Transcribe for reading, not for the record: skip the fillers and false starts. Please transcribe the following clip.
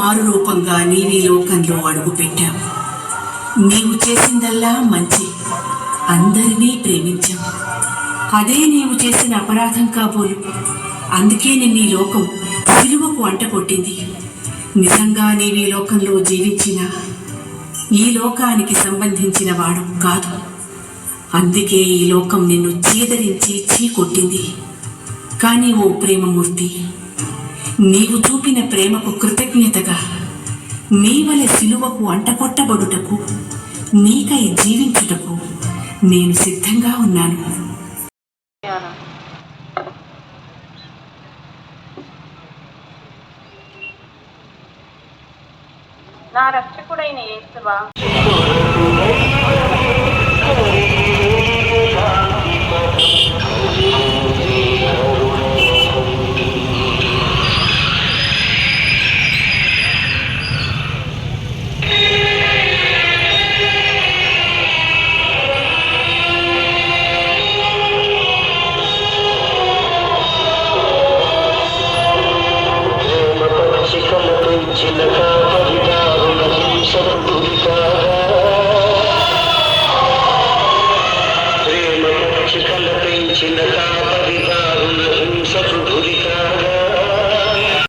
మారు రూపంగా నీవి లోకంలో అడుగుపెట్టావు. నీవు చేసిందల్లా మంచి, అందరినీ ప్రేమించావు. అదే నీవు చేసిన అపరాధం కాబోలు. అందుకే నిన్ను ఈ లోకం సిలువకు అంటకొట్టింది. నిజంగా నీవి లోకంలో జీవించిన ఈ లోకానికి సంబంధించిన వాడు కాదు. అందుకే ఈ లోకం నిన్ను చీదరించి చీకొట్టింది. కానీ ఓ ప్రేమమూర్తి, నీవు చూపిన ప్రేమకు కృతజ్ఞతగా నీవలె సిలువకు అంటకొట్టబడుటకు, నీకై జీవించుటకు నేను సిద్ధంగా ఉన్నాను. నా రక్షకుడైన యేసువా,